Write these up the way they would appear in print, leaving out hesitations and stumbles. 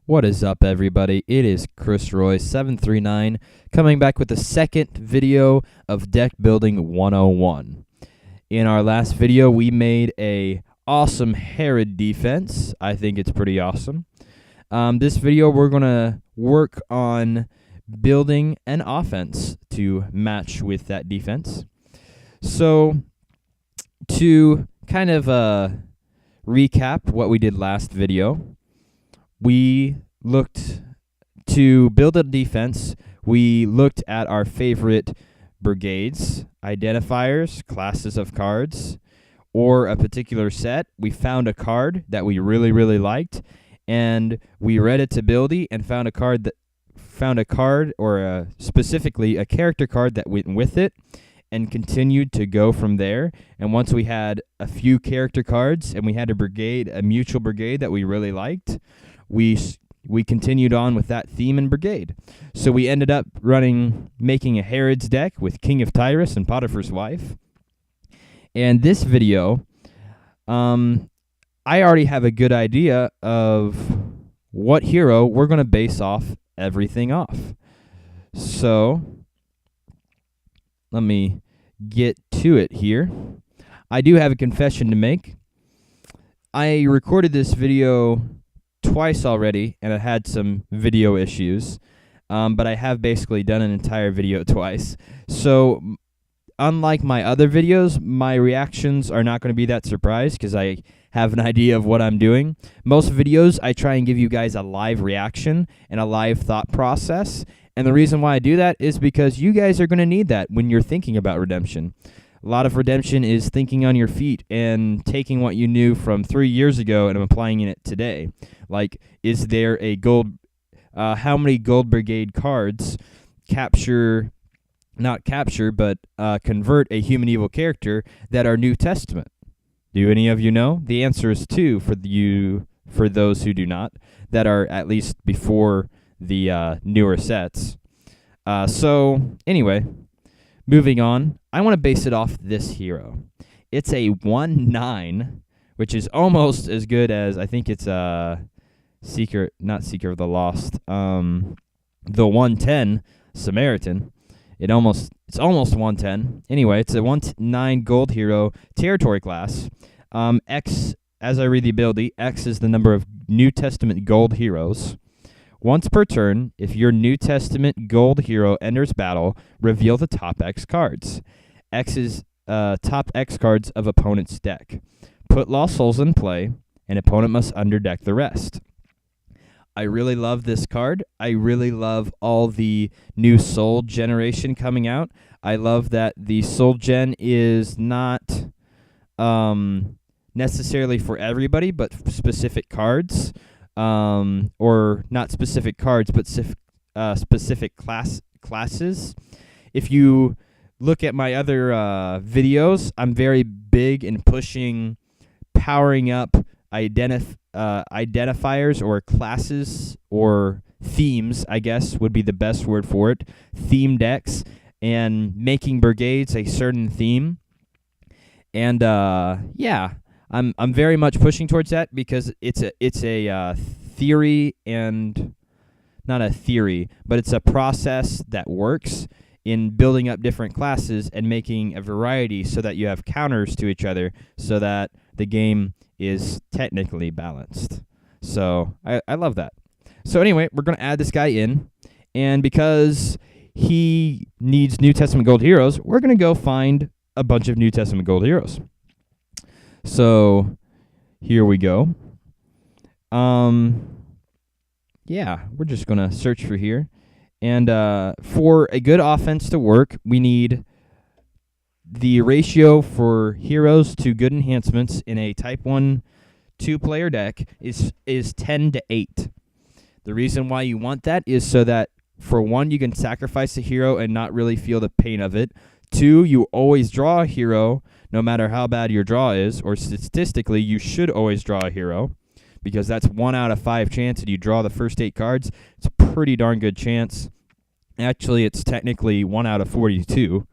What is up, everybody? It is Chris Roy 739 coming back with the second video of Deck Building 101. In our last video, we made a awesome Herod defense. I think it's pretty awesome. This video, we're going to work on building an offense to match with that defense. So, to kind of recap what we did last video, we looked to build a defense. We looked at our favorite brigades, identifiers, classes of cards, or a particular set. We found a card that we really liked, and we read its ability and found a card or specifically a character card that went with it, and continued to go from there. And once we had a few character cards and we had a mutual brigade that we really liked, we continued on with that theme and brigade. So we ended up making a Herod's deck with King of Tyrus and Potiphar's wife. And this video, I already have a good idea of what hero we're going to base everything off. So let me get to it here. I do have a confession to make. I recorded this video twice already, and I had some video issues, but I have basically done an entire video twice. So unlike my other videos, my reactions are not going to be that surprised because I have an idea of what I'm doing. Most videos, I try and give you guys a live reaction and a live thought process, and the reason why I do that is because you guys are going to need that when you're thinking about Redemption. A lot of Redemption is thinking on your feet and taking what you knew from 3 years ago and applying it today. Like, is there a gold... how many Gold Brigade cards convert a human evil character that are New Testament? Do any of you know? The answer is 2 for those who do not, that are at least before the newer sets. So, anyway, moving on, I want to base it off this hero. It's a 1/9, which is almost as good as, I think it's Seeker of the Lost, the 1/10 Samaritan. It's almost 1/10. Anyway, it's a 1/9 gold hero, territory class. X, as I read the ability, X is the number of New Testament gold heroes. Once per turn, if your New Testament gold hero enters battle, reveal the top X cards. X is top X cards of opponent's deck. Put Lost Souls in play, and opponent must underdeck the rest. I really love this card. I really love all the new Soul generation coming out. I love that the Soul gen is not necessarily for everybody, but specific cards. Or not specific cards, but specific classes. If you look at my other videos, I'm very big in powering up identifiers or classes or themes, I guess would be the best word for it, theme decks, and making brigades a certain theme. And yeah, I'm very much pushing towards that because it's a theory, and not a theory, but it's a process that works in building up different classes and making a variety so that you have counters to each other so that the game is technically balanced. So I love that. So anyway, we're going to add this guy in, and because he needs New Testament gold heroes, we're going to go find a bunch of New Testament gold heroes. So here we go. Yeah, we're just going to search for here. And for a good offense to work, we need the ratio for heroes to good enhancements in a Type 1 2-player deck is 10-8. The reason why you want that is so that, for one, you can sacrifice a hero and not really feel the pain of it. 2, you always draw a hero, no matter how bad your draw is, or statistically, you should always draw a hero, because that's 1 out of 5 chance that you draw the first 8 cards. It's a pretty darn good chance. Actually, it's technically 1 out of 42,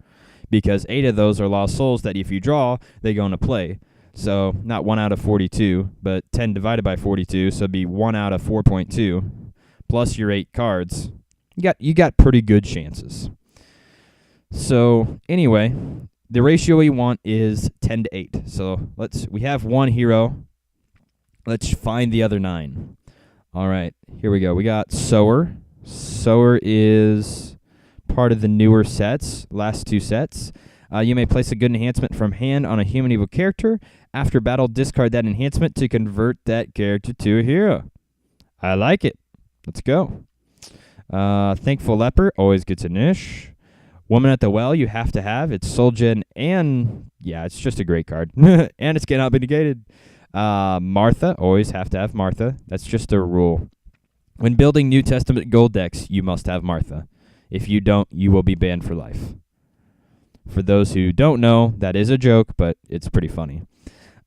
because 8 of those are Lost Souls that if you draw, they go into play. So not 1 out of 42, but 10 divided by 42, so it'd be 1 out of 4.2. plus your 8 cards, you got pretty good chances. So anyway, the ratio we want is 10 to 8. So we have 1 hero. Let's find the other 9. All right, here we go. We got Sower. Sower is part of the newer sets, last 2 sets. You may place a good enhancement from hand on a human evil character. After battle, discard that enhancement to convert that character to a hero. I like it. Let's go. Thankful Leper always gets a niche. Woman at the Well, you have to have. It's Soul Gen, and yeah, it's just a great card. And it's cannot be negated. Martha, always have to have Martha. That's just a rule. When building New Testament gold decks, you must have Martha. If you don't, you will be banned for life. For those who don't know, that is a joke, but it's pretty funny.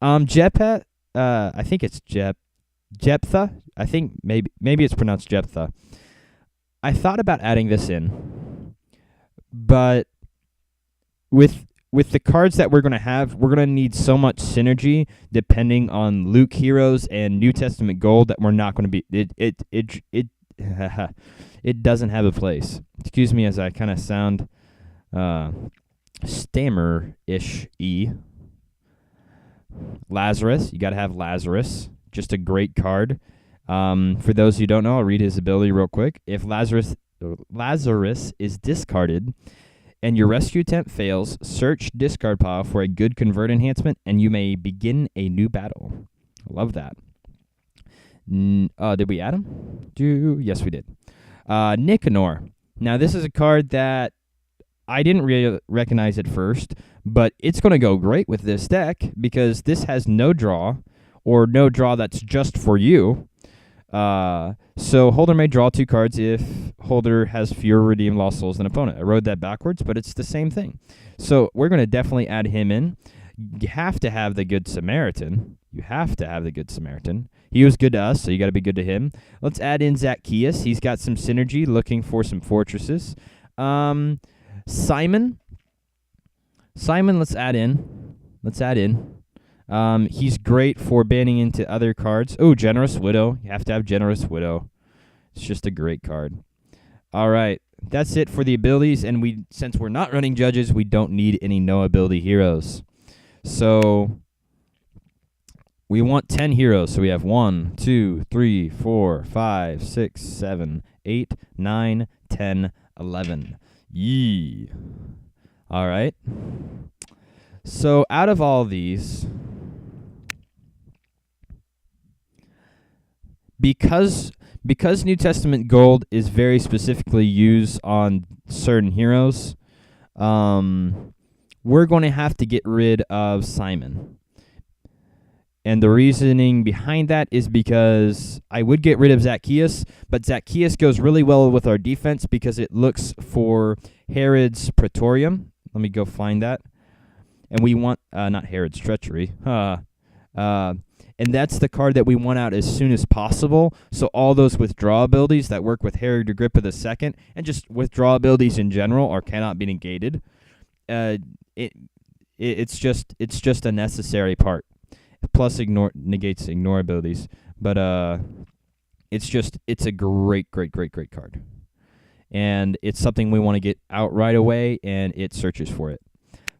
Jephthah, I think it's Jephthah. I think maybe it's pronounced Jephthah. I thought about adding this in, but with the cards that we're going to have, we're going to need so much synergy depending on Luke heroes and New Testament gold that we're not going to be. It doesn't have a place. Excuse me as I kind of sound stammer-ish. Lazarus, you got to have Lazarus. Just a great card. For those who don't know, I'll read his ability real quick. If Lazarus is discarded and your rescue attempt fails, search discard pile for a good convert enhancement, and you may begin a new battle. I love that. Did we add him? Yes, we did. Nicanor. Now, this is a card that I didn't really recognize at first, but it's going to go great with this deck because this has no draw, or no draw that's just for you. So holder may draw 2 cards if holder has fewer redeemed lost souls than opponent. I wrote that backwards, but it's the same thing. So we're going to definitely add him in. You have to have the Good Samaritan. He was good to us, so you got to be good to him. Let's add in Zacchaeus. He's got some synergy, looking for some fortresses. Simon, let's add in. He's great for banning into other cards. Oh, Generous Widow. You have to have Generous Widow. It's just a great card. All right. That's it for the abilities, and since we're not running judges, we don't need any no ability heroes. So we want 10 heroes. So we have 1, 2, 3, 4, 5, 6, 7, 8, 9, 10, 11. Yee. All right. So out of all these, because New Testament gold is very specifically used on certain heroes, we're going to have to get rid of Simon. And the reasoning behind that is because I would get rid of Zacchaeus, but Zacchaeus goes really well with our defense because it looks for Herod's Praetorium. Let me go find that. And we want, not Herod's Treachery. And that's the card that we want out as soon as possible. So all those withdraw abilities that work with Herod Agrippa II, and just withdraw abilities in general, or cannot be negated. It's just a necessary part. Plus negates ignore abilities. But it's a great card. And it's something we want to get out right away, and it searches for it.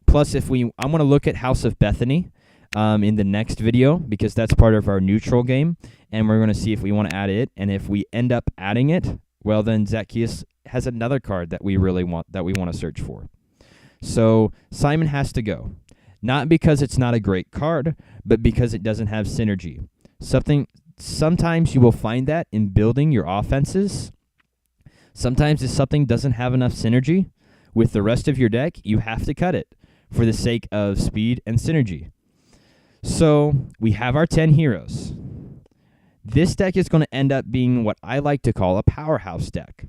Plus, I want to look at House of Bethany in the next video, because that's part of our neutral game, and we're going to see if we want to add it. And if we end up adding it, well, then Zacchaeus has another card that we really want, that we want to search for. So Simon has to go. Not because it's not a great card, but because it doesn't have synergy. Sometimes you will find that in building your offenses. Sometimes if something doesn't have enough synergy with the rest of your deck, you have to cut it for the sake of speed and synergy. So we have our 10 heroes. This deck is going to end up being what I like to call a powerhouse deck.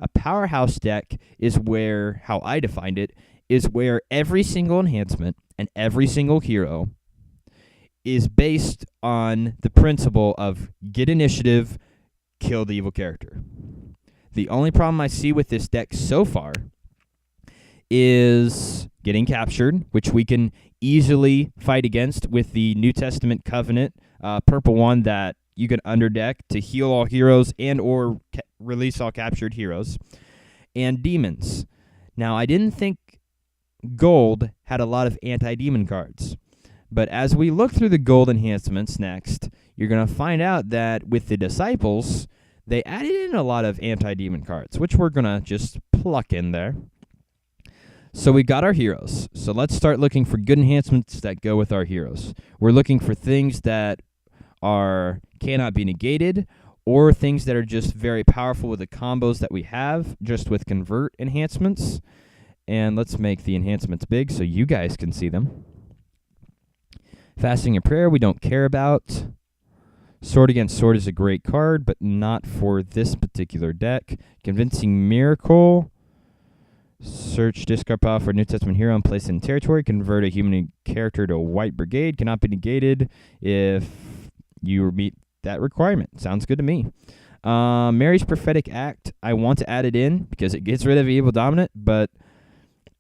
A powerhouse deck is where, how I defined it, is where every single enhancement and every single hero is based on the principle of get initiative, kill the evil character. The only problem I see with this deck so far is getting captured, which we can easily fight against with the New Testament Covenant purple one that you can underdeck to heal all heroes and or release all captured heroes. And demons. Now, I didn't think gold had a lot of anti-demon cards. But as we look through the gold enhancements next, you're going to find out that with the disciples, they added in a lot of anti-demon cards, which we're going to just pluck in there. So we got our heroes. So let's start looking for good enhancements that go with our heroes. We're looking for things that cannot be negated, or things that are just very powerful with the combos that we have, just with convert enhancements. And let's make the enhancements big so you guys can see them. Fasting and Prayer we don't care about. Sword Against Sword is a great card, but not for this particular deck. Convincing Miracle. Search discard pile for a New Testament hero and place in territory. Convert a human character to a white brigade. Cannot be negated if you meet that requirement. Sounds good to me. Mary's Prophetic Act. I want to add it in because it gets rid of Evil Dominant, but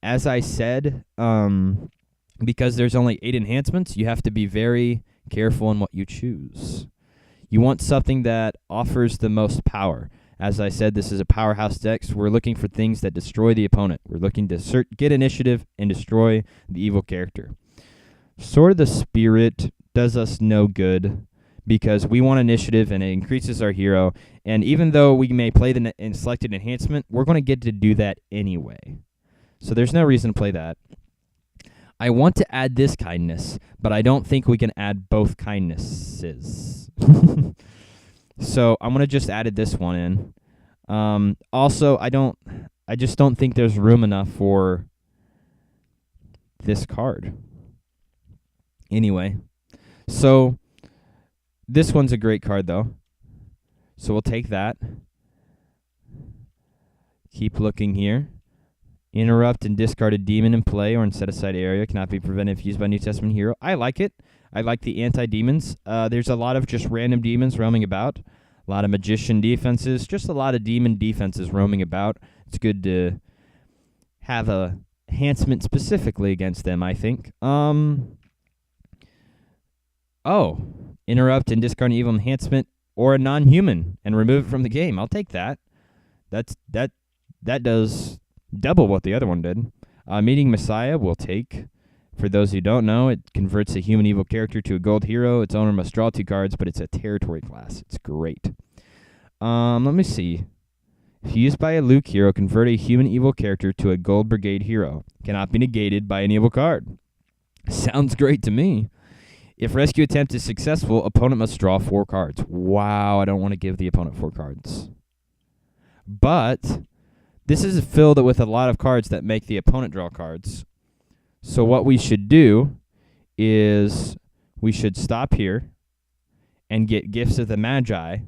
as I said, because there's only 8 enhancements, you have to be very careful in what you choose. You want something that offers the most power. As I said, this is a powerhouse deck, so we're looking for things that destroy the opponent. We're looking to get initiative and destroy the evil character. Sword of the Spirit does us no good because we want initiative and it increases our hero. And even though we may play the selected enhancement, we're going to get to do that anyway. So there's no reason to play that. I want to add this kindness, but I don't think we can add both kindnesses. So I'm going to just add this one in. Also, I just don't think there's room enough for this card. Anyway, so this one's a great card, though. So we'll take that. Keep looking here. Interrupt and discard a demon in play or in set-aside area. Cannot be prevented if used by New Testament hero. I like it. I like the anti-demons. There's a lot of just random demons roaming about. A lot of magician defenses. Just a lot of demon defenses roaming about. It's good to have a enhancement specifically against them, I think. Interrupt and discard an evil enhancement or a non-human and remove it from the game. I'll take that. That does double what the other one did. Meeting Messiah we'll take. For those who don't know, it converts a human evil character to a gold hero. Its owner must draw 2 cards, but it's a territory class. It's great. Let me see. If used by a Luke hero, convert a human evil character to a gold brigade hero. Cannot be negated by an evil card. Sounds great to me. If rescue attempt is successful, opponent must draw 4 cards. Wow, I don't want to give the opponent 4 cards. But this is filled with a lot of cards that make the opponent draw cards. So what we should do is we should stop here and get Gifts of the Magi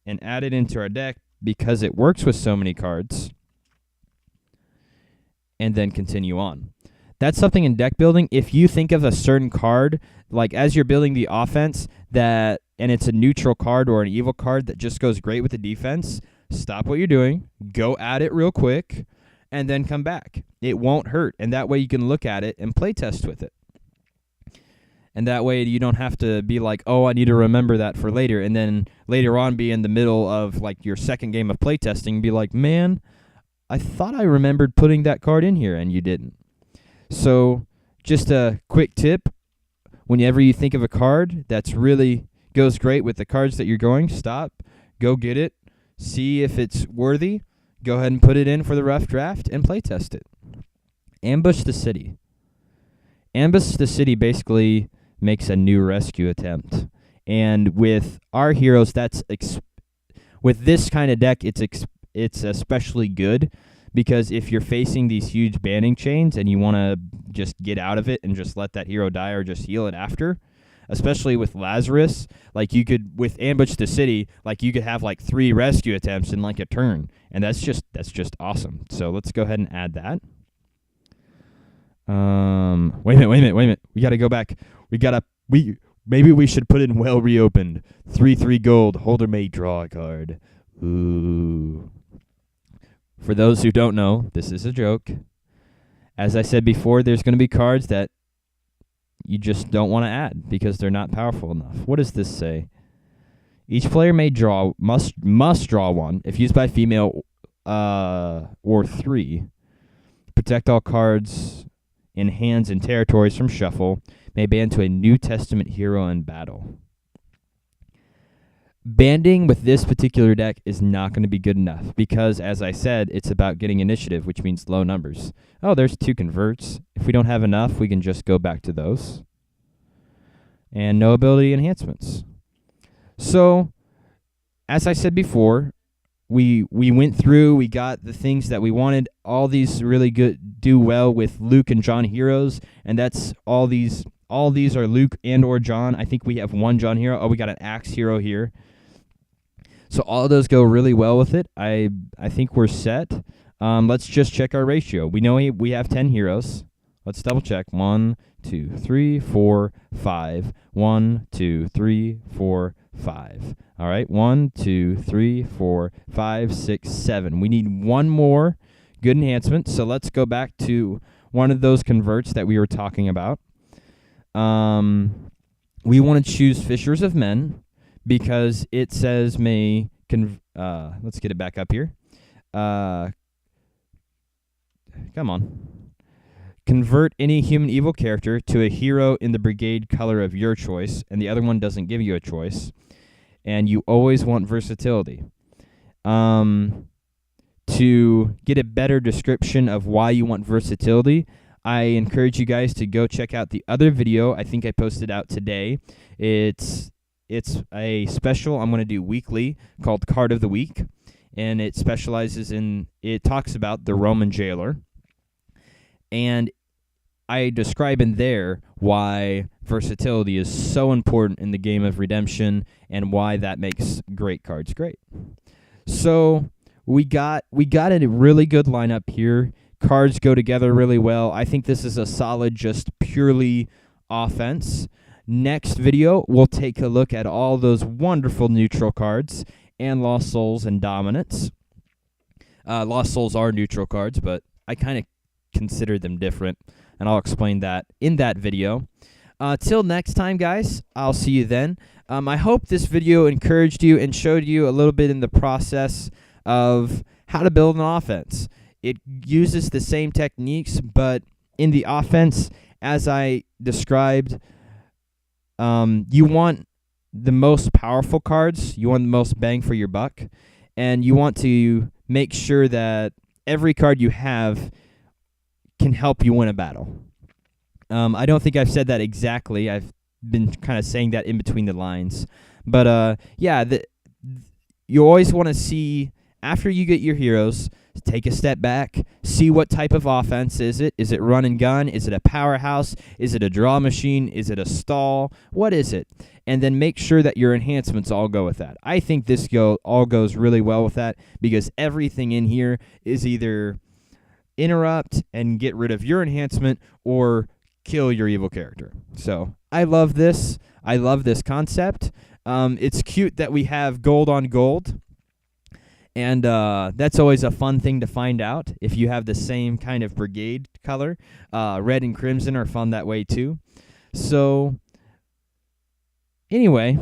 and add it into our deck because it works with so many cards, and then continue on. That's something in deck building. If you think of a certain card, like as you're building the offense, and it's a neutral card or an evil card that just goes great with the defense, stop what you're doing, go at it real quick, and then come back. It won't hurt, and that way you can look at it and play test with it. And that way you don't have to be like, oh, I need to remember that for later, and then later on be in the middle of like your second game of play testing and be like, man, I thought I remembered putting that card in here, and you didn't. So just a quick tip, whenever you think of a card that's really goes great with the cards that you're going, stop, go get it, see if it's worthy, go ahead and put it in for the rough draft and play test it. Ambush the City. Ambush the City basically makes a new rescue attempt. And with our heroes, with this kind of deck, it's especially good because if you're facing these huge banning chains and you want to just get out of it and just let that hero die or just heal it after, especially with Lazarus, like you could, with Ambush the City, like you could have like 3 rescue attempts in like a turn, and that's just awesome. So let's go ahead and add that. Wait a minute. We got to go back. Maybe we should put in well reopened. 3/3 gold. Holder may draw a card. Ooh. For those who don't know, this is a joke. As I said before, there's going to be cards that you just don't want to add because they're not powerful enough. What does this say? Each player must draw one if used by female or 3. Protect all cards in hands and territories from shuffle. May ban to a New Testament hero in battle. Banding with this particular deck is not going to be good enough because, as I said, it's about getting initiative, which means low numbers. Oh, there's 2 converts. If we don't have enough, we can just go back to those. And no ability enhancements. So, as I said before, we went through, we got the things that we wanted. All these really do well with Luke and John heroes, and that's all these are Luke and or John. I think we have 1 John hero. Oh, we got an Axe hero here. So all of those go really well with it. I think we're set. Let's just check our ratio. We know we have 10 heroes. Let's double check. 1, 2, 3, 4, 5. 1, 2, 3, 4, 5. All right. 1, 2, 3, 4, 5, 6, 7. We need 1 more good enhancement. So let's go back to one of those converts that we were talking about. We want to choose Fishers of Men because it says let's get it back up here. Come on. Convert any human evil character to a hero in the brigade color of your choice, and the other one doesn't give you a choice. And you always want versatility. To get a better description of why you want versatility, I encourage you guys to go check out the other video I think I posted out today. It's a special I'm going to do weekly called Card of the Week, and it talks about the Roman jailer. And I describe in there why versatility is so important in the game of Redemption and why that makes great cards great. So we got a really good lineup here. Cards go together really well. I think this is a solid, just purely offense. Next video, we'll take a look at all those wonderful neutral cards and Lost Souls and Dominance. Lost Souls are neutral cards, but I kind of consider them different, and I'll explain that in that video. Till next time, guys, I'll see you then. I hope this video encouraged you and showed you a little bit in the process of how to build an offense. It uses the same techniques, but in the offense, as I described, you want the most powerful cards, you want the most bang for your buck, and you want to make sure that every card you have can help you win a battle. I don't think I've said that exactly. I've been kind of saying that in between the lines. But, you always want to see, after you get your heroes, take a step back, see what type of offense is it. Is it run and gun? Is it a powerhouse? Is it a draw machine? Is it a stall? What is it? And then make sure that your enhancements all go with that. I think this all goes really well with that because everything in here is either interrupt and get rid of your enhancement or kill your evil character. So I love this. I love this concept. It's cute that we have gold on gold. And that's always a fun thing to find out if you have the same kind of brigade color. Red and crimson are fun that way too. So anyway,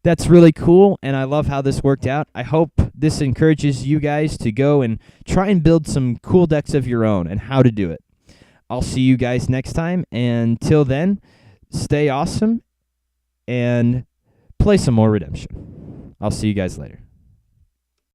that's really cool, and I love how this worked out. I hope this encourages you guys to go and try and build some cool decks of your own and how to do it. I'll see you guys next time, and till then, stay awesome and play some more Redemption. I'll see you guys later.